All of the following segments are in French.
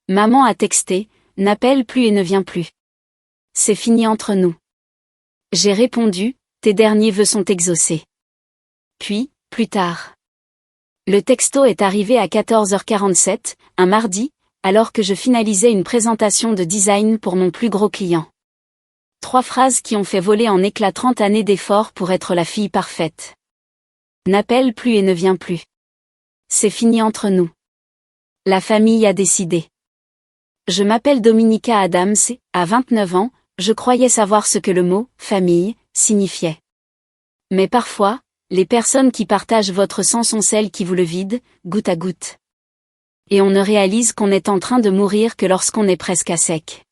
Maman a texté, n'appelle plus et ne vient plus. C'est fini entre nous. J'ai répondu, tes derniers vœux sont exaucés. Puis, plus tard. Le texto est arrivé à 14h47, un mardi, alors que je finalisais une présentation de design pour mon plus gros client. 3 phrases qui ont fait voler en éclats 30 années d'efforts pour être la fille parfaite. N'appelle plus et ne vient plus. C'est fini entre nous. La famille a décidé. Je m'appelle Dominica Adams et, à 29 ans, je croyais savoir ce que le mot « famille » signifiait. Mais parfois, les personnes qui partagent votre sang sont celles qui vous le vident, goutte à goutte. Et on ne réalise qu'on est en train de mourir que lorsqu'on est presque à sec.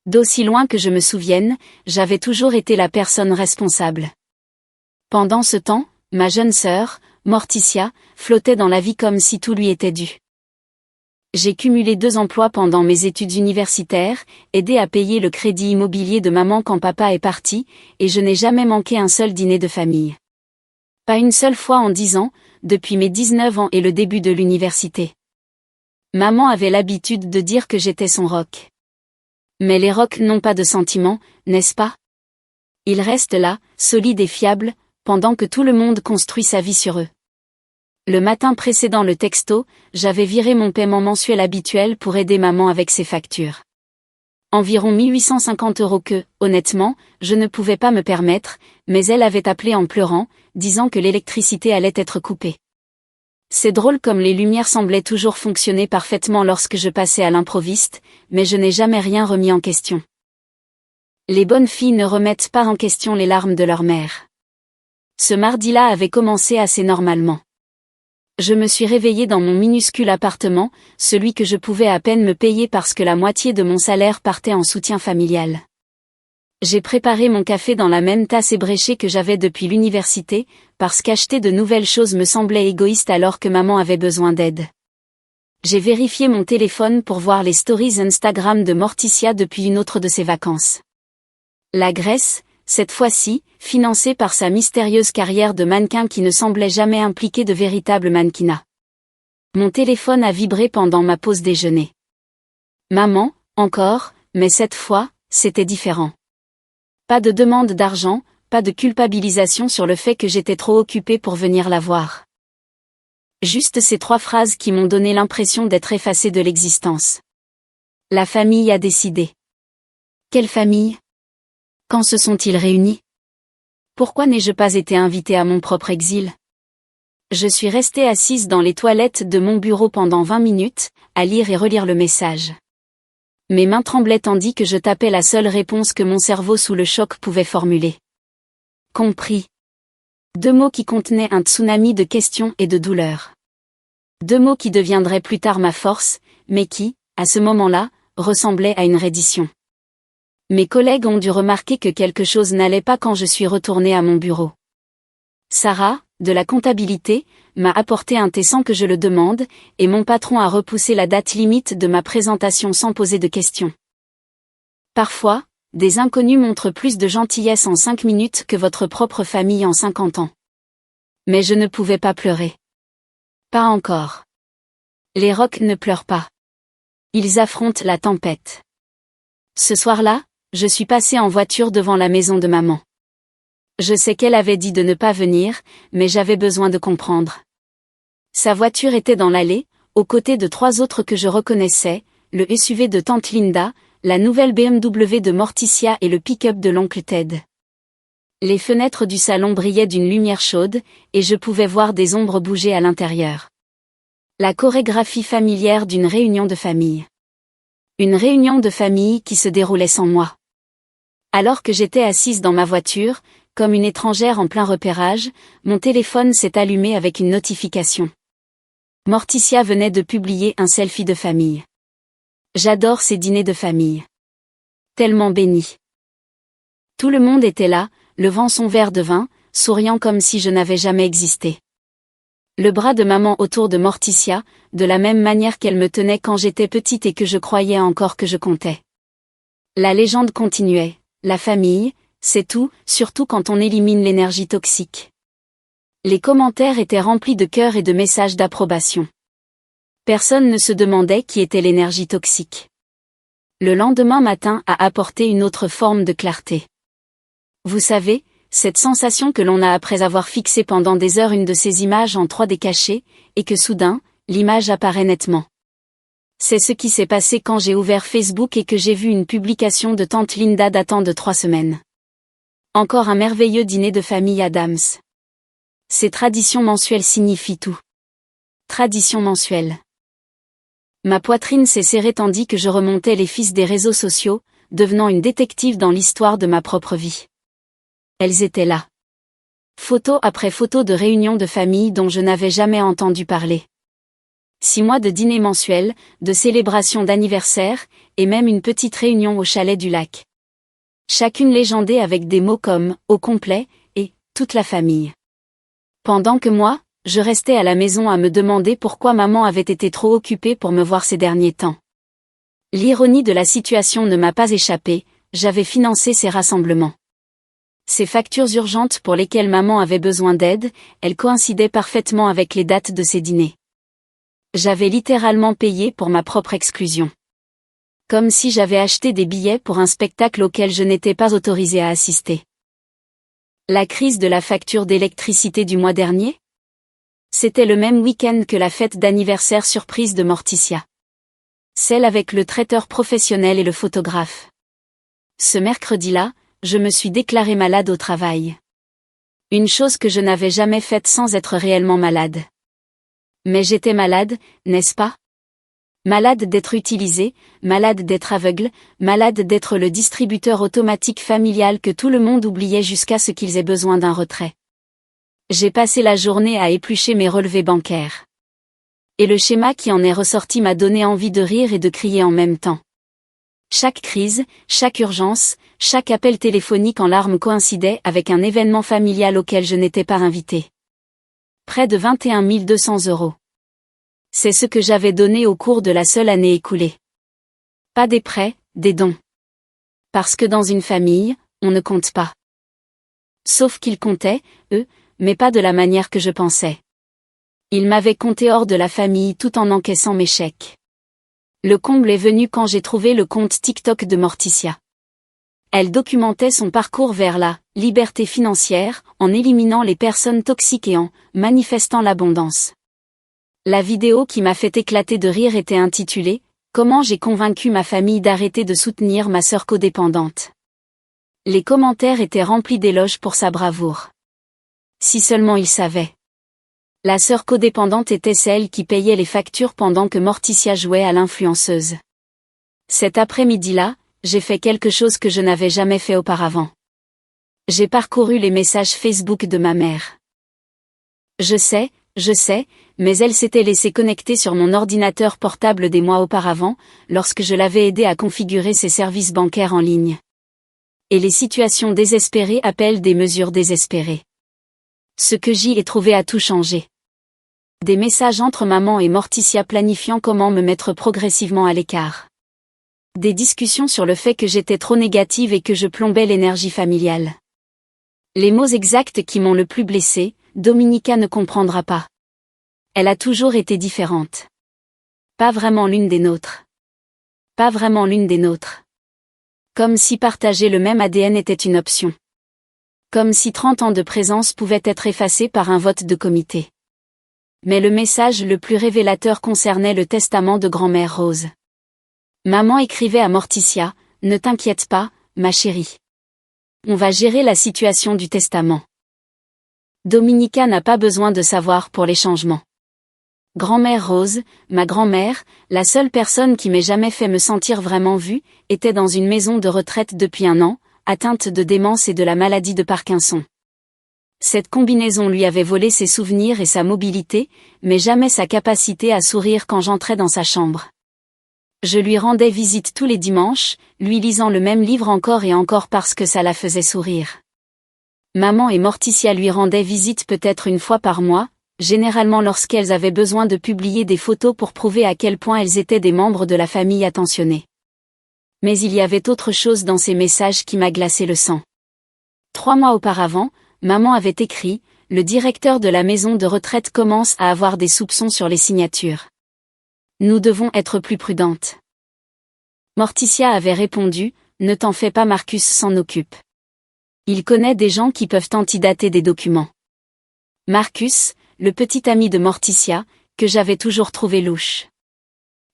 D'aussi loin que je me souvienne, j'avais toujours été la personne responsable. Pendant ce temps, ma jeune sœur, Morticia, flottait dans la vie comme si tout lui était dû. J'ai cumulé 2 emplois pendant mes études universitaires, aidé à payer le crédit immobilier de maman quand papa est parti, et je n'ai jamais manqué un seul dîner de famille. Pas une seule fois en 10 ans, depuis mes 19 ans et le début de l'université. Maman avait l'habitude de dire que j'étais son roc. Mais les rocs n'ont pas de sentiments, n'est-ce pas? Ils restent là, solides et fiables, pendant que tout le monde construit sa vie sur eux. Le matin précédant le texto, j'avais viré mon paiement mensuel habituel pour aider maman avec ses factures. Environ 1850 € que, honnêtement, je ne pouvais pas me permettre, mais elle avait appelé en pleurant, disant que l'électricité allait être coupée. C'est drôle comme les lumières semblaient toujours fonctionner parfaitement lorsque je passais à l'improviste, mais je n'ai jamais rien remis en question. Les bonnes filles ne remettent pas en question les larmes de leur mère. Ce mardi-là avait commencé assez normalement. Je me suis réveillée dans mon minuscule appartement, celui que je pouvais à peine me payer parce que la moitié de mon salaire partait en soutien familial. J'ai préparé mon café dans la même tasse ébréchée que j'avais depuis l'université, parce qu'acheter de nouvelles choses me semblait égoïste alors que maman avait besoin d'aide. J'ai vérifié mon téléphone pour voir les stories Instagram de Morticia depuis une autre de ses vacances. La Grèce, cette fois-ci, financée par sa mystérieuse carrière de mannequin qui ne semblait jamais impliquer de véritable mannequinat. Mon téléphone a vibré pendant ma pause déjeuner. Maman, encore, mais cette fois, c'était différent. Pas de demande d'argent, pas de culpabilisation sur le fait que j'étais trop occupée pour venir la voir. Juste ces 3 phrases qui m'ont donné l'impression d'être effacée de l'existence. La famille a décidé. Quelle famille? Quand se sont-ils réunis? Pourquoi n'ai-je pas été invitée à mon propre exil? Je suis restée assise dans les toilettes de mon bureau pendant 20 minutes, à lire et relire le message. Mes mains tremblaient tandis que je tapais la seule réponse que mon cerveau sous le choc pouvait formuler. Compris. 2 mots qui contenaient un tsunami de questions et de douleurs. 2 mots qui deviendraient plus tard ma force, mais qui, à ce moment-là, ressemblaient à une reddition. Mes collègues ont dû remarquer que quelque chose n'allait pas quand je suis retournée à mon bureau. Sarah, de la comptabilité, m'a apporté un thé sans que je le demande, et mon patron a repoussé la date limite de ma présentation sans poser de questions. Parfois, des inconnus montrent plus de gentillesse en 5 minutes que votre propre famille en 50 ans. Mais je ne pouvais pas pleurer. Pas encore. Les rocs ne pleurent pas. Ils affrontent la tempête. Ce soir-là, je suis passée en voiture devant la maison de maman. Je sais qu'elle avait dit de ne pas venir, mais j'avais besoin de comprendre. Sa voiture était dans l'allée, aux côtés de 3 autres que je reconnaissais, le SUV de tante Linda, la nouvelle BMW de Morticia et le pick-up de l'oncle Ted. Les fenêtres du salon brillaient d'une lumière chaude, et je pouvais voir des ombres bouger à l'intérieur. La chorégraphie familière d'une réunion de famille. Une réunion de famille qui se déroulait sans moi. Alors que j'étais assise dans ma voiture, comme une étrangère en plein repérage, mon téléphone s'est allumé avec une notification. Morticia venait de publier un selfie de famille. J'adore ces dîners de famille. Tellement bénis. Tout le monde était là, levant son verre de vin, souriant comme si je n'avais jamais existé. Le bras de maman autour de Morticia, de la même manière qu'elle me tenait quand j'étais petite et que je croyais encore que je comptais. La légende continuait, la famille, c'est tout, surtout quand on élimine l'énergie toxique. Les commentaires étaient remplis de cœurs et de messages d'approbation. Personne ne se demandait qui était l'énergie toxique. Le lendemain matin a apporté une autre forme de clarté. Vous savez, cette sensation que l'on a après avoir fixé pendant des heures une de ces images en 3D cachées, et que soudain, l'image apparaît nettement. C'est ce qui s'est passé quand j'ai ouvert Facebook et que j'ai vu une publication de tante Linda datant de 3 semaines. Encore un merveilleux dîner de famille Adams. Ces traditions mensuelles signifient tout. Tradition mensuelle. Ma poitrine s'est serrée tandis que je remontais les fils des réseaux sociaux, devenant une détective dans l'histoire de ma propre vie. Elles étaient là. Photo après photo de réunions de famille dont je n'avais jamais entendu parler. 6 mois de dîners mensuels, de célébrations d'anniversaire, et même une petite réunion au chalet du lac. Chacune légendée avec des mots comme « au complet » et « toute la famille ». Pendant que moi, je restais à la maison à me demander pourquoi maman avait été trop occupée pour me voir ces derniers temps. L'ironie de la situation ne m'a pas échappé, j'avais financé ces rassemblements. Ces factures urgentes pour lesquelles maman avait besoin d'aide, elles coïncidaient parfaitement avec les dates de ces dîners. J'avais littéralement payé pour ma propre exclusion. Comme si j'avais acheté des billets pour un spectacle auquel je n'étais pas autorisée à assister. La crise de la facture d'électricité du mois dernier ? C'était le même week-end que la fête d'anniversaire surprise de Morticia. Celle avec le traiteur professionnel et le photographe. Ce mercredi-là, je me suis déclarée malade au travail. Une chose que je n'avais jamais faite sans être réellement malade. Mais j'étais malade, n'est-ce pas ? Malade d'être utilisée, malade d'être aveugle, malade d'être le distributeur automatique familial que tout le monde oubliait jusqu'à ce qu'ils aient besoin d'un retrait. J'ai passé la journée à éplucher mes relevés bancaires. Et le schéma qui en est ressorti m'a donné envie de rire et de crier en même temps. Chaque crise, chaque urgence, chaque appel téléphonique en larmes coïncidait avec un événement familial auquel je n'étais pas invitée. Près de 21 200 €. C'est ce que j'avais donné au cours de la seule année écoulée. Pas des prêts, des dons. Parce que dans une famille, on ne compte pas. Sauf qu'ils comptaient, eux, mais pas de la manière que je pensais. Ils m'avaient compté hors de la famille tout en encaissant mes chèques. Le comble est venu quand j'ai trouvé le compte TikTok de Morticia. Elle documentait son parcours vers la liberté financière en éliminant les personnes toxiques et en manifestant l'abondance. La vidéo qui m'a fait éclater de rire était intitulée « Comment j'ai convaincu ma famille d'arrêter de soutenir ma sœur codépendante ». Les commentaires étaient remplis d'éloges pour sa bravoure. Si seulement ils savaient. La sœur codépendante était celle qui payait les factures pendant que Morticia jouait à l'influenceuse. Cet après-midi-là, j'ai fait quelque chose que je n'avais jamais fait auparavant. J'ai parcouru les messages Facebook de ma mère. Je sais, mais elle s'était laissée connecter sur mon ordinateur portable des mois auparavant, lorsque je l'avais aidée à configurer ses services bancaires en ligne. Et les situations désespérées appellent des mesures désespérées. Ce que j'y ai trouvé a tout changé. Des messages entre maman et Morticia planifiant comment me mettre progressivement à l'écart. Des discussions sur le fait que j'étais trop négative et que je plombais l'énergie familiale. Les mots exacts qui m'ont le plus blessée, Dominica ne comprendra pas. Elle a toujours été différente. Pas vraiment l'une des nôtres. Pas vraiment l'une des nôtres. Comme si partager le même ADN était une option. Comme si 30 ans de présence pouvaient être effacés par un vote de comité. Mais le message le plus révélateur concernait le testament de grand-mère Rose. Maman écrivait à Morticia, « Ne t'inquiète pas, ma chérie. On va gérer la situation du testament. » Dominica n'a pas besoin de savoir pour les changements. Grand-mère Rose, ma grand-mère, la seule personne qui m'ait jamais fait me sentir vraiment vue, était dans une maison de retraite depuis 1 an, atteinte de démence et de la maladie de Parkinson. Cette combinaison lui avait volé ses souvenirs et sa mobilité, mais jamais sa capacité à sourire quand j'entrais dans sa chambre. Je lui rendais visite tous les dimanches, lui lisant le même livre encore et encore parce que ça la faisait sourire. Maman et Morticia lui rendaient visite peut-être 1 fois par mois, généralement lorsqu'elles avaient besoin de publier des photos pour prouver à quel point elles étaient des membres de la famille attentionnés. Mais il y avait autre chose dans ces messages qui m'a glacé le sang. 3 mois auparavant, maman avait écrit « Le directeur de la maison de retraite commence à avoir des soupçons sur les signatures. Nous devons être plus prudentes. Morticia avait répondu, ne t'en fais pas, Marcus s'en occupe. Il connaît des gens qui peuvent antidater des documents. Marcus, le petit ami de Morticia, que j'avais toujours trouvé louche.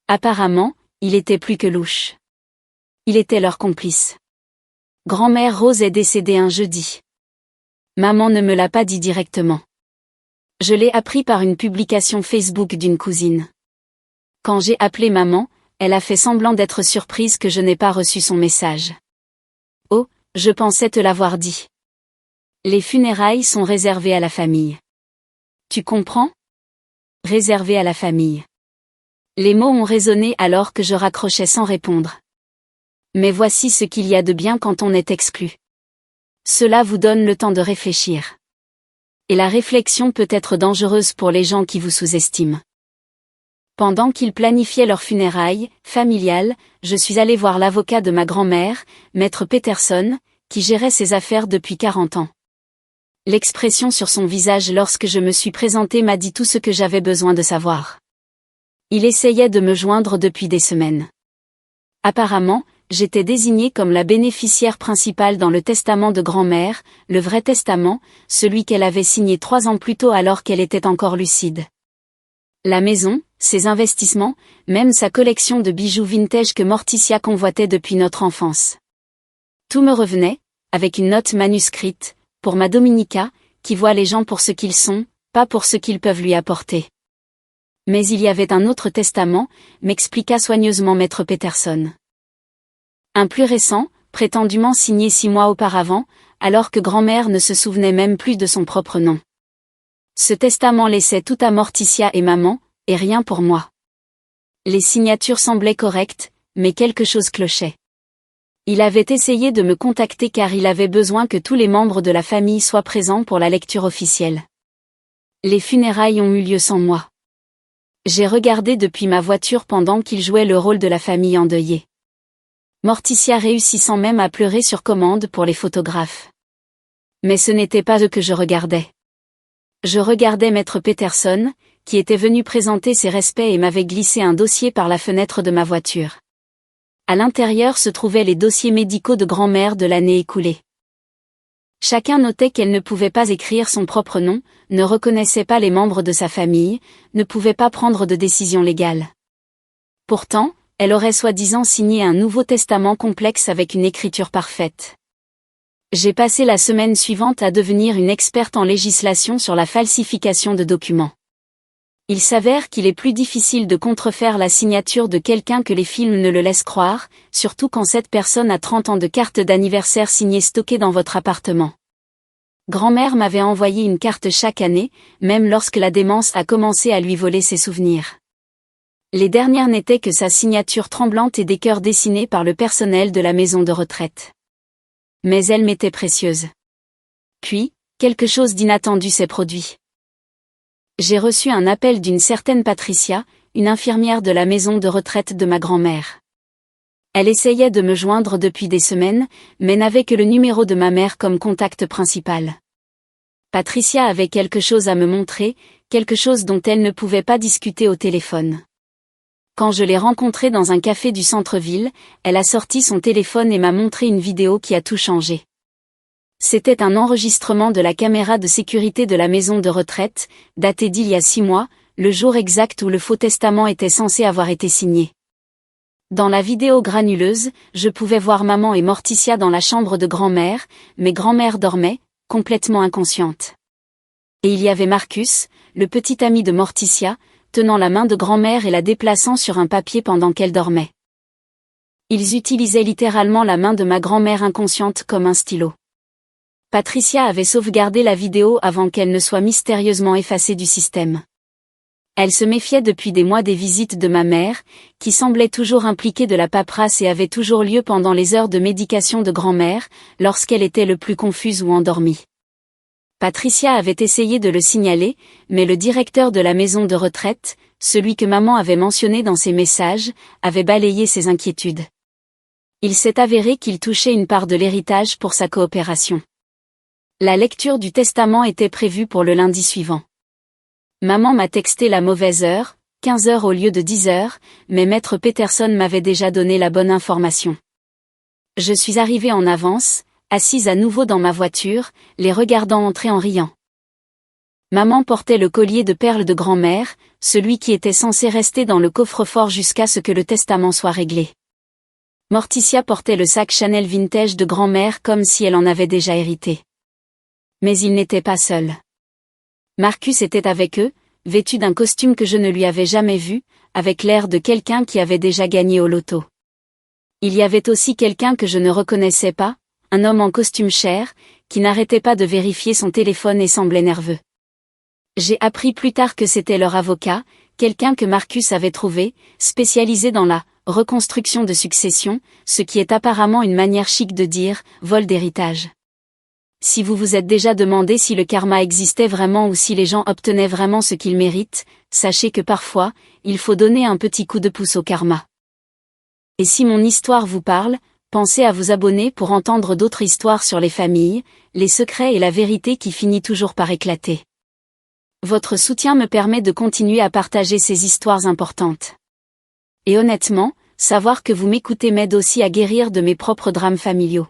Apparemment, il était plus que louche. Il était leur complice. Grand-mère Rose est décédée un jeudi. Maman ne me l'a pas dit directement. Je l'ai appris par une publication Facebook d'une cousine. Quand j'ai appelé maman, elle a fait semblant d'être surprise que je n'ai pas reçu son message. Oh, je pensais te l'avoir dit. Les funérailles sont réservées à la famille. Tu comprends? Réservées à la famille. Les mots ont résonné alors que je raccrochais sans répondre. Mais voici ce qu'il y a de bien quand on est exclu. Cela vous donne le temps de réfléchir. Et la réflexion peut être dangereuse pour les gens qui vous sous-estiment. Pendant qu'ils planifiaient leurs funérailles familiales, je suis allé voir l'avocat de ma grand-mère, Maître Peterson, qui gérait ses affaires depuis 40 ans. L'expression sur son visage lorsque je me suis présentée m'a dit tout ce que j'avais besoin de savoir. Il essayait de me joindre depuis des semaines. Apparemment, j'étais désignée comme la bénéficiaire principale dans le testament de grand-mère, le vrai testament, celui qu'elle avait signé 3 ans plus tôt alors qu'elle était encore lucide. La maison, ses investissements, même sa collection de bijoux vintage que Morticia convoitait depuis notre enfance. Tout me revenait, avec une note manuscrite, pour ma Dominica, qui voit les gens pour ce qu'ils sont, pas pour ce qu'ils peuvent lui apporter. Mais il y avait un autre testament, m'expliqua soigneusement Maître Peterson. Un plus récent, prétendument signé 6 mois auparavant, alors que grand-mère ne se souvenait même plus de son propre nom. Ce testament laissait tout à Morticia et maman, et rien pour moi. Les signatures semblaient correctes, mais quelque chose clochait. Il avait essayé de me contacter car il avait besoin que tous les membres de la famille soient présents pour la lecture officielle. Les funérailles ont eu lieu sans moi. J'ai regardé depuis ma voiture pendant qu'il jouait le rôle de la famille endeuillée. Morticia réussissant même à pleurer sur commande pour les photographes. Mais ce n'était pas eux que je regardais. Je regardais Maître Peterson, qui était venu présenter ses respects et m'avait glissé un dossier par la fenêtre de ma voiture. À l'intérieur se trouvaient les dossiers médicaux de grand-mère de l'année écoulée. Chacun notait qu'elle ne pouvait pas écrire son propre nom, ne reconnaissait pas les membres de sa famille, ne pouvait pas prendre de décision légale. Pourtant, elle aurait soi-disant signé un nouveau testament complexe avec une écriture parfaite. J'ai passé la semaine suivante à devenir une experte en législation sur la falsification de documents. Il s'avère qu'il est plus difficile de contrefaire la signature de quelqu'un que les films ne le laissent croire, surtout quand cette personne a 30 ans de carte d'anniversaire signée stockée dans votre appartement. Grand-mère m'avait envoyé une carte chaque année, même lorsque la démence a commencé à lui voler ses souvenirs. Les dernières n'étaient que sa signature tremblante et des cœurs dessinés par le personnel de la maison de retraite. Mais elle m'était précieuse. Puis, quelque chose d'inattendu s'est produit. J'ai reçu un appel d'une certaine Patricia, une infirmière de la maison de retraite de ma grand-mère. Elle essayait de me joindre depuis des semaines, mais n'avait que le numéro de ma mère comme contact principal. Patricia avait quelque chose à me montrer, quelque chose dont elle ne pouvait pas discuter au téléphone. Quand je l'ai rencontrée dans un café du centre-ville, elle a sorti son téléphone et m'a montré une vidéo qui a tout changé. C'était un enregistrement de la caméra de sécurité de la maison de retraite, daté d'il y a 6 mois, le jour exact où le faux testament était censé avoir été signé. Dans la vidéo granuleuse, je pouvais voir maman et Morticia dans la chambre de grand-mère, mais grand-mère dormait, complètement inconsciente. Et il y avait Marcus, le petit ami de Morticia, tenant la main de grand-mère et la déplaçant sur un papier pendant qu'elle dormait. Ils utilisaient littéralement la main de ma grand-mère inconsciente comme un stylo. Patricia avait sauvegardé la vidéo avant qu'elle ne soit mystérieusement effacée du système. Elle se méfiait depuis des mois des visites de ma mère, qui semblait toujours impliquée de la paperasse et avait toujours lieu pendant les heures de médication de grand-mère, lorsqu'elle était le plus confuse ou endormie. Patricia avait essayé de le signaler, mais le directeur de la maison de retraite, celui que maman avait mentionné dans ses messages, avait balayé ses inquiétudes. Il s'est avéré qu'il touchait une part de l'héritage pour sa coopération. La lecture du testament était prévue pour le lundi suivant. Maman m'a texté la mauvaise heure, 15 heures au lieu de 10 heures, mais Maître Peterson m'avait déjà donné la bonne information. Je suis arrivée en avance, assise à nouveau dans ma voiture, les regardant entrer en riant. Maman portait le collier de perles de grand-mère, celui qui était censé rester dans le coffre-fort jusqu'à ce que le testament soit réglé. Morticia portait le sac Chanel vintage de grand-mère comme si elle en avait déjà hérité. Mais ils n'étaient pas seuls. Marcus était avec eux, vêtu d'un costume que je ne lui avais jamais vu, avec l'air de quelqu'un qui avait déjà gagné au loto. Il y avait aussi quelqu'un que je ne reconnaissais pas, un homme en costume cher, qui n'arrêtait pas de vérifier son téléphone et semblait nerveux. J'ai appris plus tard que c'était leur avocat, quelqu'un que Marcus avait trouvé, spécialisé dans la reconstruction de succession, ce qui est apparemment une manière chic de dire vol d'héritage. Si vous vous êtes déjà demandé si le karma existait vraiment ou si les gens obtenaient vraiment ce qu'ils méritent, sachez que parfois, il faut donner un petit coup de pouce au karma. Et si mon histoire vous parle, pensez à vous abonner pour entendre d'autres histoires sur les familles, les secrets et la vérité qui finit toujours par éclater. Votre soutien me permet de continuer à partager ces histoires importantes. Et honnêtement, savoir que vous m'écoutez m'aide aussi à guérir de mes propres drames familiaux.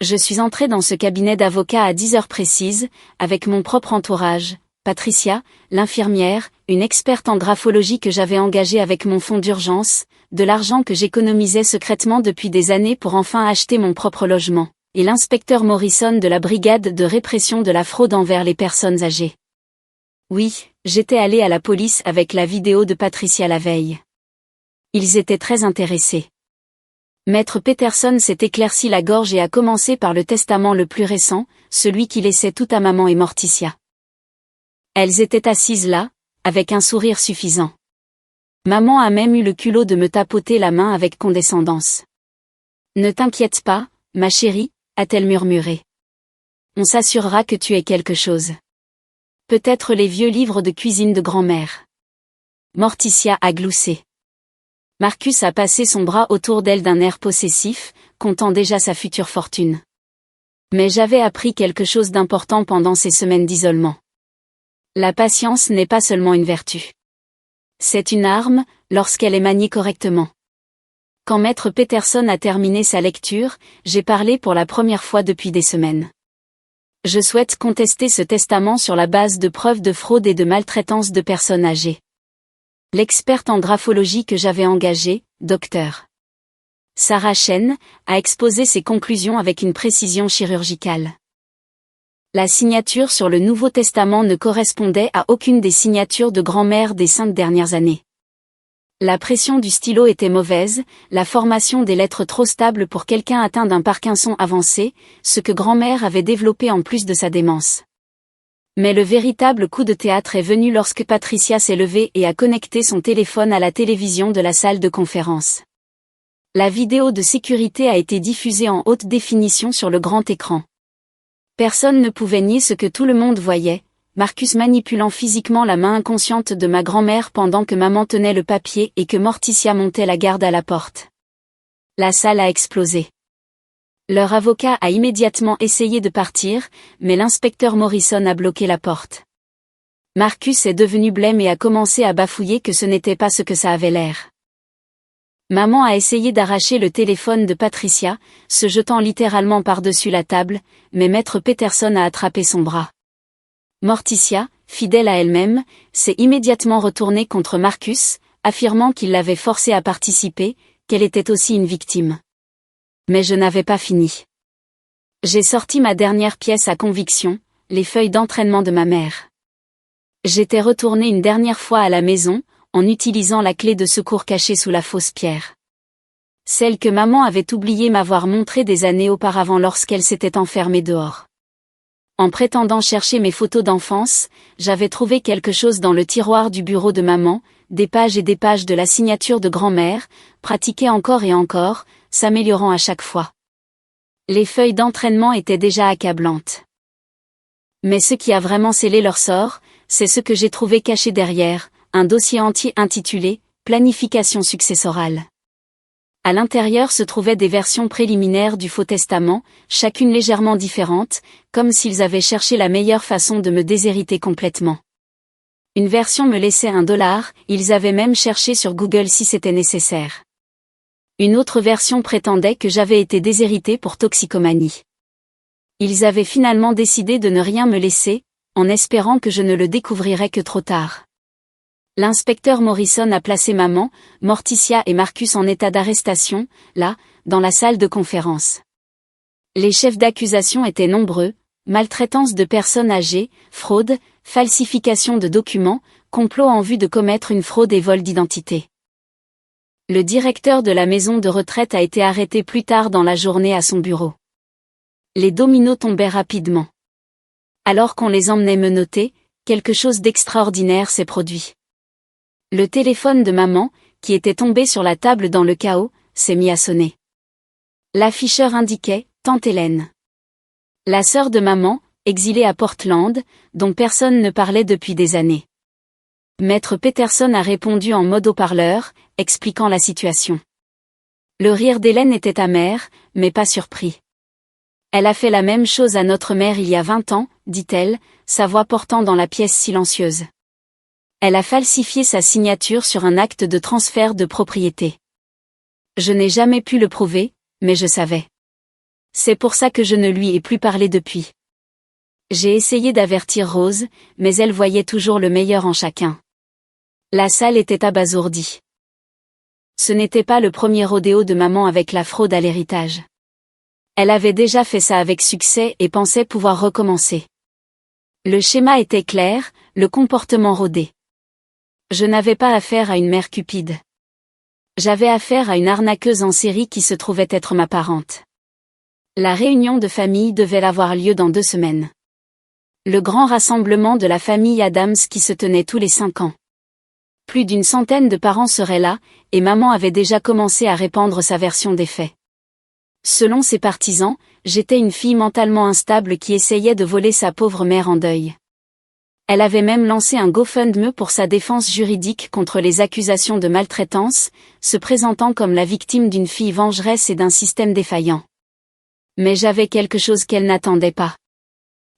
Je suis entrée dans ce cabinet d'avocat à 10 heures précises, avec mon propre entourage, Patricia, l'infirmière, une experte en graphologie que j'avais engagée avec mon fonds d'urgence, de l'argent que j'économisais secrètement depuis des années pour enfin acheter mon propre logement, et l'inspecteur Morrison de la brigade de répression de la fraude envers les personnes âgées. Oui, j'étais allée à la police avec la vidéo de Patricia la veille. Ils étaient très intéressés. Maître Peterson s'est éclairci la gorge et a commencé par le testament le plus récent, celui qui laissait tout à maman et Morticia. Elles étaient assises là, avec un sourire suffisant. Maman a même eu le culot de me tapoter la main avec condescendance. « Ne t'inquiète pas, ma chérie », a-t-elle murmuré. « On s'assurera que tu aies quelque chose. Peut-être les vieux livres de cuisine de grand-mère. » Morticia a gloussé. Marcus a passé son bras autour d'elle d'un air possessif, comptant déjà sa future fortune. Mais j'avais appris quelque chose d'important pendant ces semaines d'isolement. La patience n'est pas seulement une vertu. C'est une arme, lorsqu'elle est maniée correctement. Quand Maître Peterson a terminé sa lecture, j'ai parlé pour la première fois depuis des semaines. Je souhaite contester ce testament sur la base de preuves de fraude et de maltraitance de personnes âgées. L'experte en graphologie que j'avais engagée, Dr. Sarah Chen, a exposé ses conclusions avec une précision chirurgicale. La signature sur le Nouveau Testament ne correspondait à aucune des signatures de grand-mère des 5 dernières années. La pression du stylo était mauvaise, la formation des lettres trop stable pour quelqu'un atteint d'un Parkinson avancé, ce que grand-mère avait développé en plus de sa démence. Mais le véritable coup de théâtre est venu lorsque Patricia s'est levée et a connecté son téléphone à la télévision de la salle de conférence. La vidéo de sécurité a été diffusée en haute définition sur le grand écran. Personne ne pouvait nier ce que tout le monde voyait, Marcus manipulant physiquement la main inconsciente de ma grand-mère pendant que maman tenait le papier et que Morticia montait la garde à la porte. La salle a explosé. Leur avocat a immédiatement essayé de partir, mais l'inspecteur Morrison a bloqué la porte. Marcus est devenu blême et a commencé à bafouiller que ce n'était pas ce que ça avait l'air. Maman a essayé d'arracher le téléphone de Patricia, se jetant littéralement par-dessus la table, mais Maître Peterson a attrapé son bras. Morticia, fidèle à elle-même, s'est immédiatement retournée contre Marcus, affirmant qu'il l'avait forcée à participer, qu'elle était aussi une victime. Mais je n'avais pas fini. J'ai sorti ma dernière pièce à conviction, les feuilles d'entraînement de ma mère. J'étais retournée une dernière fois à la maison, en utilisant la clé de secours cachée sous la fausse pierre. Celle que maman avait oublié m'avoir montrée des années auparavant lorsqu'elle s'était enfermée dehors. En prétendant chercher mes photos d'enfance, j'avais trouvé quelque chose dans le tiroir du bureau de maman, des pages et des pages de la signature de grand-mère, pratiquées encore et encore, s'améliorant à chaque fois. Les feuilles d'entraînement étaient déjà accablantes. Mais ce qui a vraiment scellé leur sort, c'est ce que j'ai trouvé caché derrière, un dossier entier intitulé « Planification successorale ». À l'intérieur se trouvaient des versions préliminaires du Faux Testament, chacune légèrement différente, comme s'ils avaient cherché la meilleure façon de me déshériter complètement. Une version me laissait $1, ils avaient même cherché sur Google si c'était nécessaire. Une autre version prétendait que j'avais été déshéritée pour toxicomanie. Ils avaient finalement décidé de ne rien me laisser, en espérant que je ne le découvrirais que trop tard. L'inspecteur Morrison a placé maman, Morticia et Marcus en état d'arrestation, là, dans la salle de conférence. Les chefs d'accusation étaient nombreux: maltraitance de personnes âgées, fraude, falsification de documents, complot en vue de commettre une fraude et vol d'identité. Le directeur de la maison de retraite a été arrêté plus tard dans la journée à son bureau. Les dominos tombaient rapidement. Alors qu'on les emmenait menotter, quelque chose d'extraordinaire s'est produit. Le téléphone de maman, qui était tombé sur la table dans le chaos, s'est mis à sonner. L'afficheur indiquait « Tante Hélène ». La sœur de maman, exilée à Portland, dont personne ne parlait depuis des années. Maître Peterson a répondu en mode haut-parleur, expliquant la situation. Le rire d'Hélène était amer, mais pas surpris. Elle a fait la même chose à notre mère il y a 20 ans, dit-elle, sa voix portant dans la pièce silencieuse. Elle a falsifié sa signature sur un acte de transfert de propriété. Je n'ai jamais pu le prouver, mais je savais. C'est pour ça que je ne lui ai plus parlé depuis. J'ai essayé d'avertir Rose, mais elle voyait toujours le meilleur en chacun. La salle était abasourdie. Ce n'était pas le premier rodéo de maman avec la fraude à l'héritage. Elle avait déjà fait ça avec succès et pensait pouvoir recommencer. Le schéma était clair, le comportement rodé. Je n'avais pas affaire à une mère cupide. J'avais affaire à une arnaqueuse en série qui se trouvait être ma parente. La réunion de famille devait avoir lieu dans 2 semaines. Le grand rassemblement de la famille Adams qui se tenait tous les 5 ans. Plus d'une centaine de parents seraient là, et maman avait déjà commencé à répandre sa version des faits. Selon ses partisans, j'étais une fille mentalement instable qui essayait de voler sa pauvre mère en deuil. Elle avait même lancé un GoFundMe pour sa défense juridique contre les accusations de maltraitance, se présentant comme la victime d'une fille vengeresse et d'un système défaillant. Mais j'avais quelque chose qu'elle n'attendait pas.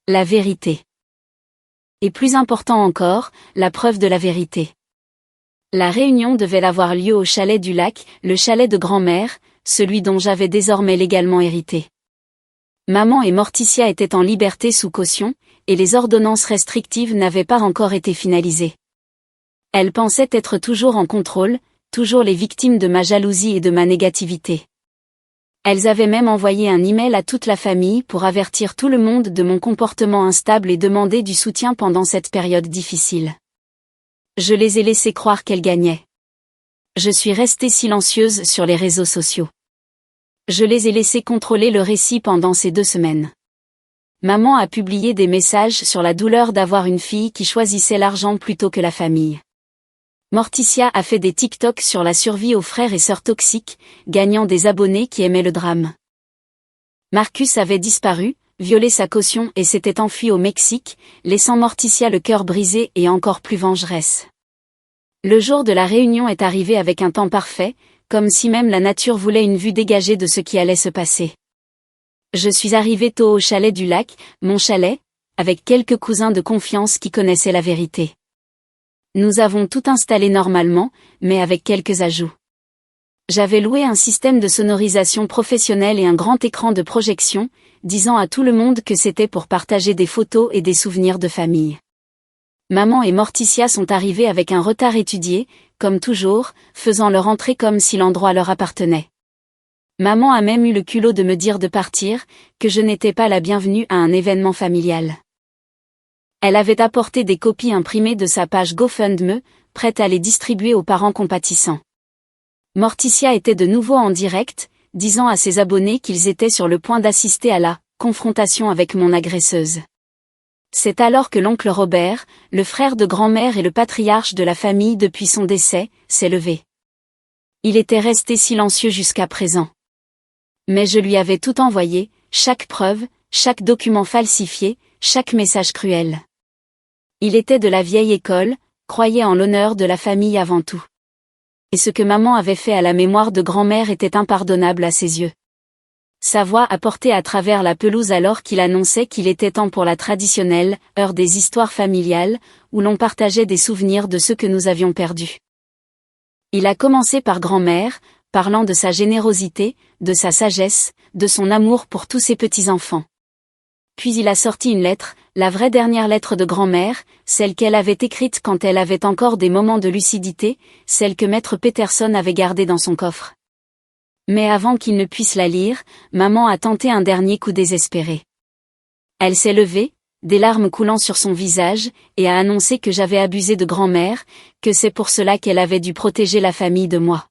La vérité. Et plus important encore, la preuve de la vérité. La réunion devait avoir lieu au chalet du lac, le chalet de grand-mère, celui dont j'avais désormais légalement hérité. Maman et Morticia étaient en liberté sous caution, et les ordonnances restrictives n'avaient pas encore été finalisées. Elles pensaient être toujours en contrôle, toujours les victimes de ma jalousie et de ma négativité. Elles avaient même envoyé un email à toute la famille pour avertir tout le monde de mon comportement instable et demander du soutien pendant cette période difficile. Je les ai laissées croire qu'elles gagnaient. Je suis restée silencieuse sur les réseaux sociaux. Je les ai laissées contrôler le récit pendant ces 2 semaines. Maman a publié des messages sur la douleur d'avoir une fille qui choisissait l'argent plutôt que la famille. Morticia a fait des TikTok sur la survie aux frères et sœurs toxiques, gagnant des abonnés qui aimaient le drame. Marcus avait disparu, violé sa caution et s'était enfui au Mexique, laissant Morticia le cœur brisé et encore plus vengeresse. Le jour de la réunion est arrivé avec un temps parfait, comme si même la nature voulait une vue dégagée de ce qui allait se passer. Je suis arrivée tôt au chalet du lac, mon chalet, avec quelques cousins de confiance qui connaissaient la vérité. Nous avons tout installé normalement, mais avec quelques ajouts. J'avais loué un système de sonorisation professionnel et un grand écran de projection, disant à tout le monde que c'était pour partager des photos et des souvenirs de famille. Maman et Morticia sont arrivés avec un retard étudié, comme toujours, faisant leur entrée comme si l'endroit leur appartenait. Maman a même eu le culot de me dire de partir, que je n'étais pas la bienvenue à un événement familial. Elle avait apporté des copies imprimées de sa page GoFundMe, prête à les distribuer aux parents compatissants. Morticia était de nouveau en direct, disant à ses abonnés qu'ils étaient sur le point d'assister à la confrontation avec mon agresseuse. C'est alors que l'oncle Robert, le frère de grand-mère et le patriarche de la famille depuis son décès, s'est levé. Il était resté silencieux jusqu'à présent. Mais je lui avais tout envoyé, chaque preuve, chaque document falsifié, chaque message cruel. Il était de la vieille école, croyait en l'honneur de la famille avant tout. Et ce que maman avait fait à la mémoire de grand-mère était impardonnable à ses yeux. Sa voix a porté à travers la pelouse alors qu'il annonçait qu'il était temps pour la traditionnelle heure des histoires familiales, où l'on partageait des souvenirs de ceux que nous avions perdus. Il a commencé par grand-mère, parlant de sa générosité, de sa sagesse, de son amour pour tous ses petits-enfants. Puis il a sorti une lettre, la vraie dernière lettre de grand-mère, celle qu'elle avait écrite quand elle avait encore des moments de lucidité, celle que Maître Peterson avait gardée dans son coffre. Mais avant qu'il ne puisse la lire, maman a tenté un dernier coup désespéré. Elle s'est levée, des larmes coulant sur son visage, et a annoncé que j'avais abusé de grand-mère, que c'est pour cela qu'elle avait dû protéger la famille de moi.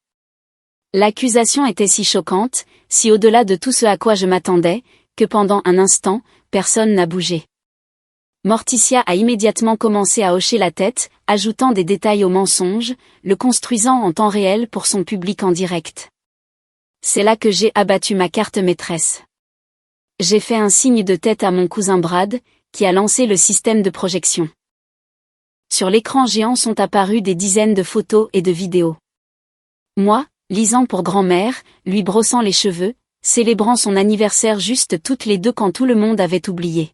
L'accusation était si choquante, si au-delà de tout ce à quoi je m'attendais, que pendant un instant, personne n'a bougé. Morticia a immédiatement commencé à hocher la tête, ajoutant des détails au mensonge, le construisant en temps réel pour son public en direct. C'est là que j'ai abattu ma carte maîtresse. J'ai fait un signe de tête à mon cousin Brad, qui a lancé le système de projection. Sur l'écran géant sont apparues des dizaines de photos et de vidéos. Moi, lisant pour grand-mère, lui brossant les cheveux, célébrant son anniversaire juste toutes les deux quand tout le monde avait oublié.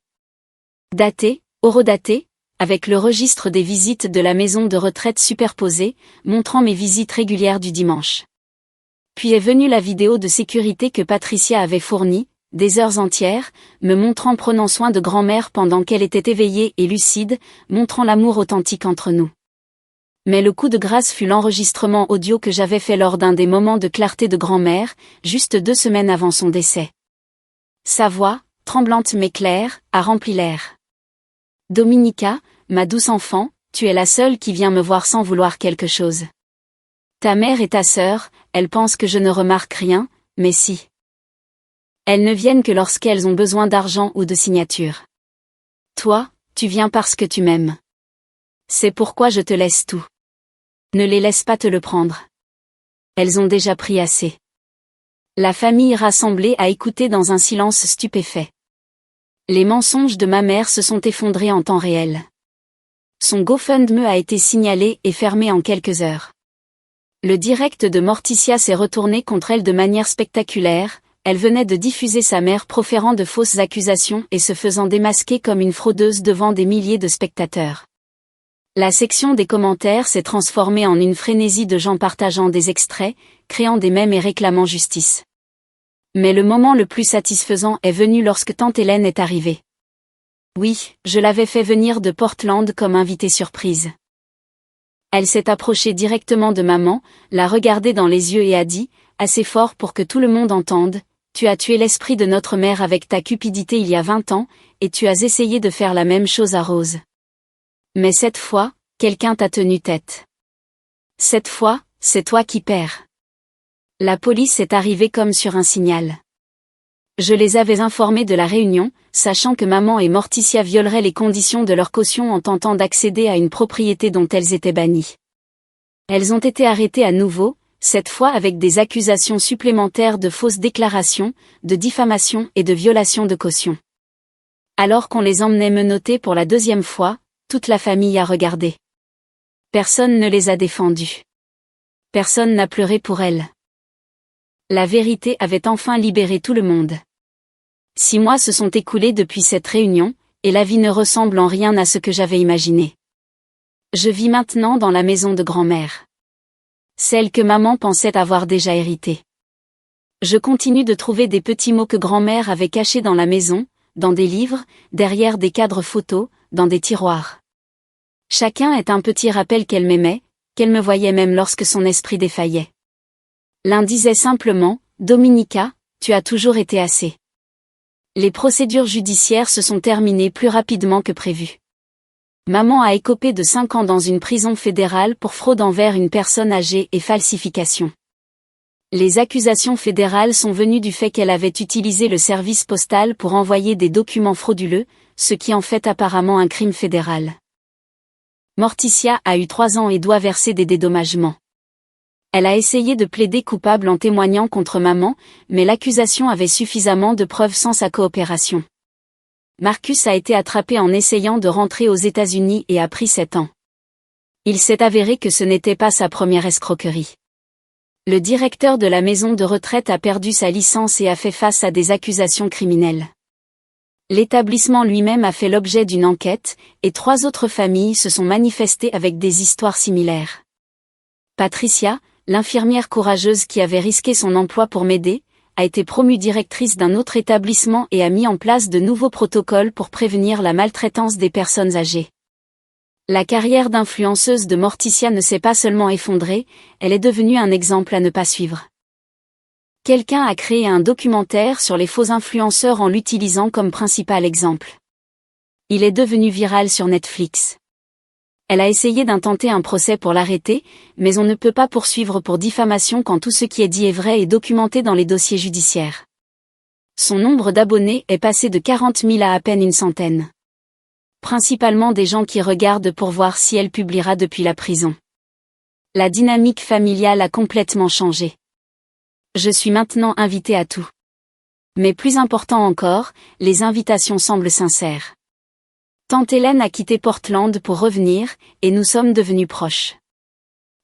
Daté, horodaté, avec le registre des visites de la maison de retraite superposé, montrant mes visites régulières du dimanche. Puis est venue la vidéo de sécurité que Patricia avait fournie, des heures entières, me montrant prenant soin de grand-mère pendant qu'elle était éveillée et lucide, montrant l'amour authentique entre nous. Mais le coup de grâce fut l'enregistrement audio que j'avais fait lors d'un des moments de clarté de grand-mère, juste 2 semaines avant son décès. Sa voix, tremblante mais claire, a rempli l'air. Dominica, ma douce enfant, tu es la seule qui vient me voir sans vouloir quelque chose. Ta mère et ta sœur, elles pensent que je ne remarque rien, mais si. Elles ne viennent que lorsqu'elles ont besoin d'argent ou de signature. Toi, tu viens parce que tu m'aimes. C'est pourquoi je te laisse tout. Ne les laisse pas te le prendre. Elles ont déjà pris assez. La famille rassemblée a écouté dans un silence stupéfait. Les mensonges de ma mère se sont effondrés en temps réel. Son GoFundMe a été signalé et fermé en quelques heures. Le direct de Morticia s'est retourné contre elle de manière spectaculaire, elle venait de diffuser sa mère proférant de fausses accusations et se faisant démasquer comme une fraudeuse devant des milliers de spectateurs. La section des commentaires s'est transformée en une frénésie de gens partageant des extraits, créant des mèmes et réclamant justice. Mais le moment le plus satisfaisant est venu lorsque tante Hélène est arrivée. Oui, je l'avais fait venir de Portland comme invitée surprise. Elle s'est approchée directement de maman, l'a regardée dans les yeux et a dit, assez fort pour que tout le monde entende, « Tu as tué l'esprit de notre mère avec ta cupidité il y a 20 ans, et tu as essayé de faire la même chose à Rose. Mais cette fois, quelqu'un t'a tenu tête. Cette fois, c'est toi qui perds. » La police est arrivée comme sur un signal. Je les avais informés de la réunion, sachant que maman et Morticia violeraient les conditions de leur caution en tentant d'accéder à une propriété dont elles étaient bannies. Elles ont été arrêtées à nouveau, cette fois avec des accusations supplémentaires de fausses déclarations, de diffamation et de violation de caution. Alors qu'on les emmenait menottées pour la 2e fois, toute la famille a regardé. Personne ne les a défendues. Personne n'a pleuré pour elles. La vérité avait enfin libéré tout le monde. 6 mois se sont écoulés depuis cette réunion, et la vie ne ressemble en rien à ce que j'avais imaginé. Je vis maintenant dans la maison de grand-mère. Celle que maman pensait avoir déjà héritée. Je continue de trouver des petits mots que grand-mère avait cachés dans la maison, dans des livres, derrière des cadres photos, dans des tiroirs. Chacun est un petit rappel qu'elle m'aimait, qu'elle me voyait même lorsque son esprit défaillait. L'un disait simplement, « Dominica, tu as toujours été assez. » Les procédures judiciaires se sont terminées plus rapidement que prévu. Maman a écopé de 5 ans dans une prison fédérale pour fraude envers une personne âgée et falsification. Les accusations fédérales sont venues du fait qu'elle avait utilisé le service postal pour envoyer des documents frauduleux, ce qui en fait apparemment un crime fédéral. Morticia a eu 3 ans et doit verser des dédommagements. Elle a essayé de plaider coupable en témoignant contre maman, mais l'accusation avait suffisamment de preuves sans sa coopération. Marcus a été attrapé en essayant de rentrer aux États-Unis et a pris 7 ans. Il s'est avéré que ce n'était pas sa première escroquerie. Le directeur de la maison de retraite a perdu sa licence et a fait face à des accusations criminelles. L'établissement lui-même a fait l'objet d'une enquête, et 3 autres familles se sont manifestées avec des histoires similaires. Patricia, l'infirmière courageuse qui avait risqué son emploi pour m'aider, a été promue directrice d'un autre établissement et a mis en place de nouveaux protocoles pour prévenir la maltraitance des personnes âgées. La carrière d'influenceuse de Morticia ne s'est pas seulement effondrée, elle est devenue un exemple à ne pas suivre. Quelqu'un a créé un documentaire sur les faux influenceurs en l'utilisant comme principal exemple. Il est devenu viral sur Netflix. Elle a essayé d'intenter un procès pour l'arrêter, mais on ne peut pas poursuivre pour diffamation quand tout ce qui est dit est vrai et documenté dans les dossiers judiciaires. Son nombre d'abonnés est passé de 40 000 à peine une centaine. Principalement des gens qui regardent pour voir si elle publiera depuis la prison. La dynamique familiale a complètement changé. Je suis maintenant invitée à tout. Mais plus important encore, les invitations semblent sincères. Tante Hélène a quitté Portland pour revenir, et nous sommes devenus proches.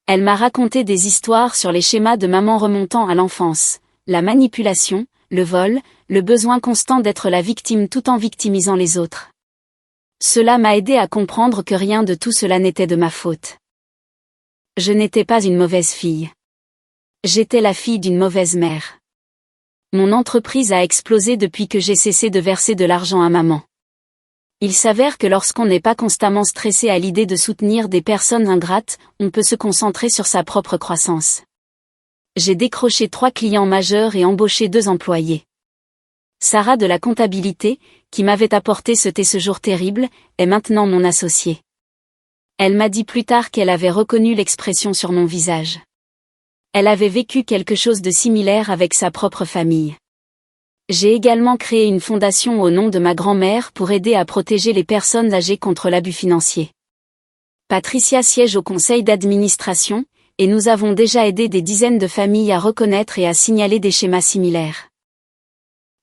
Elle m'a raconté des histoires sur les schémas de maman remontant à l'enfance, la manipulation, le vol, le besoin constant d'être la victime tout en victimisant les autres. Cela m'a aidé à comprendre que rien de tout cela n'était de ma faute. Je n'étais pas une mauvaise fille. J'étais la fille d'une mauvaise mère. Mon entreprise a explosé depuis que j'ai cessé de verser de l'argent à maman. Il s'avère que lorsqu'on n'est pas constamment stressé à l'idée de soutenir des personnes ingrates, on peut se concentrer sur sa propre croissance. J'ai décroché 3 clients majeurs et embauché 2 employés. Sarah de la comptabilité, qui m'avait apporté ce jour terrible, est maintenant mon associée. Elle m'a dit plus tard qu'elle avait reconnu l'expression sur mon visage. Elle avait vécu quelque chose de similaire avec sa propre famille. J'ai également créé une fondation au nom de ma grand-mère pour aider à protéger les personnes âgées contre l'abus financier. Patricia siège au conseil d'administration, et nous avons déjà aidé des dizaines de familles à reconnaître et à signaler des schémas similaires.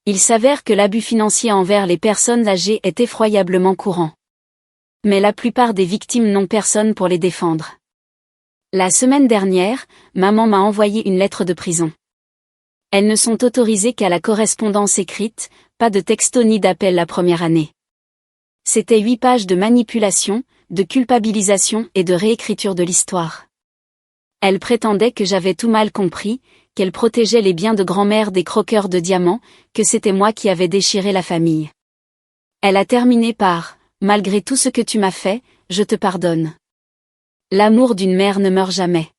Il s'avère que l'abus financier envers les personnes âgées est effroyablement courant. Mais la plupart des victimes n'ont personne pour les défendre. La semaine dernière, maman m'a envoyé une lettre de prison. Elles ne sont autorisées qu'à la correspondance écrite, pas de texto ni d'appel la première année. C'était 8 pages de manipulation, de culpabilisation et de réécriture de l'histoire. Elle prétendait que j'avais tout mal compris, qu'elle protégeait les biens de grand-mère des croqueurs de diamants, que c'était moi qui avais déchiré la famille. Elle a terminé par « Malgré tout ce que tu m'as fait, je te pardonne. L'amour d'une mère ne meurt jamais. »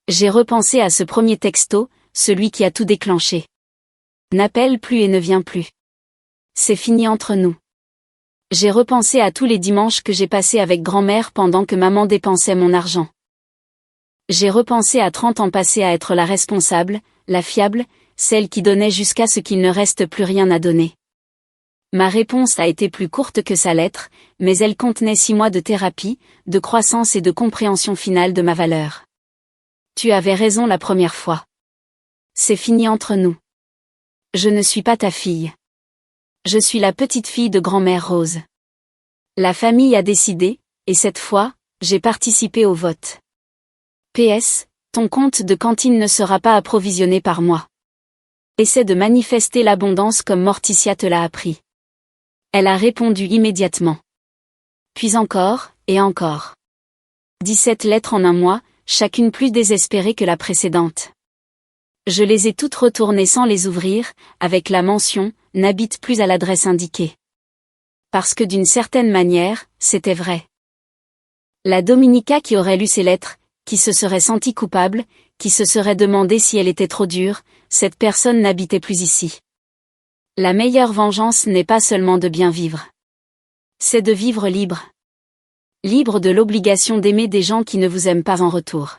J'ai repensé à ce premier texto, celui qui a tout déclenché. N'appelle plus et ne viens plus. C'est fini entre nous. J'ai repensé à tous les dimanches que j'ai passés avec grand-mère pendant que maman dépensait mon argent. J'ai repensé à 30 ans passés à être la responsable, la fiable, celle qui donnait jusqu'à ce qu'il ne reste plus rien à donner. Ma réponse a été plus courte que sa lettre, mais elle contenait 6 mois de thérapie, de croissance et de compréhension finale de ma valeur. Tu avais raison la première fois. C'est fini entre nous. Je ne suis pas ta fille. Je suis la petite fille de grand-mère Rose. La famille a décidé, et cette fois, j'ai participé au vote. PS, ton compte de cantine ne sera pas approvisionné par moi. Essaie de manifester l'abondance comme Morticia te l'a appris. Elle a répondu immédiatement. Puis encore, et encore. 17 lettres en un mois, chacune plus désespérée que la précédente. Je les ai toutes retournées sans les ouvrir, avec la mention « N'habite plus à l'adresse indiquée ». Parce que d'une certaine manière, c'était vrai. La Dominica qui aurait lu ces lettres, qui se serait sentie coupable, qui se serait demandé si elle était trop dure, cette personne n'habitait plus ici. La meilleure vengeance n'est pas seulement de bien vivre. C'est de vivre libre. Libre de l'obligation d'aimer des gens qui ne vous aiment pas en retour.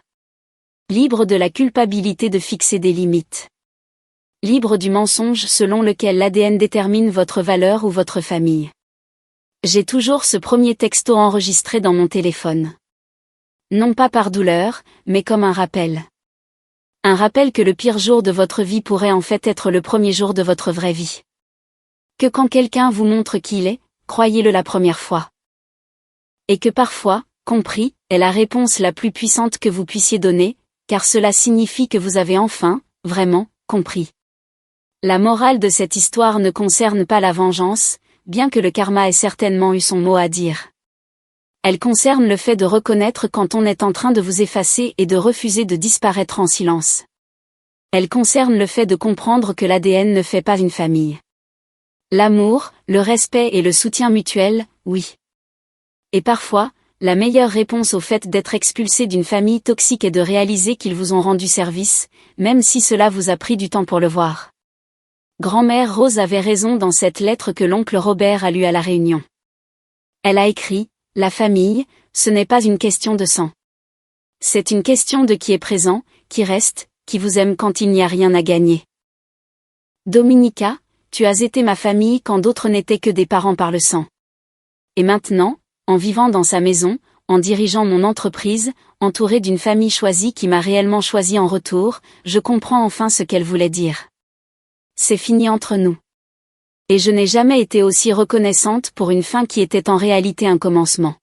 Libre de la culpabilité de fixer des limites. Libre du mensonge selon lequel l'ADN détermine votre valeur ou votre famille. J'ai toujours ce premier texto enregistré dans mon téléphone. Non pas par douleur, mais comme un rappel. Un rappel que le pire jour de votre vie pourrait en fait être le premier jour de votre vraie vie. Que quand quelqu'un vous montre qui il est, croyez-le la première fois. Et que parfois, compris, est la réponse la plus puissante que vous puissiez donner, car cela signifie que vous avez enfin, vraiment, compris. La morale de cette histoire ne concerne pas la vengeance, bien que le karma ait certainement eu son mot à dire. Elle concerne le fait de reconnaître quand on est en train de vous effacer et de refuser de disparaître en silence. Elle concerne le fait de comprendre que l'ADN ne fait pas une famille. L'amour, le respect et le soutien mutuel, oui. Et parfois, la meilleure réponse au fait d'être expulsé d'une famille toxique est de réaliser qu'ils vous ont rendu service, même si cela vous a pris du temps pour le voir. Grand-mère Rose avait raison dans cette lettre que l'oncle Robert a lue à la Réunion. Elle a écrit, « La famille, ce n'est pas une question de sang. C'est une question de qui est présent, qui reste, qui vous aime quand il n'y a rien à gagner. Dominica, tu as été ma famille quand d'autres n'étaient que des parents par le sang. Et maintenant, en vivant dans sa maison, en dirigeant mon entreprise, entourée d'une famille choisie qui m'a réellement choisi en retour, je comprends enfin ce qu'elle voulait dire. C'est fini entre nous. Et je n'ai jamais été aussi reconnaissante pour une fin qui était en réalité un commencement.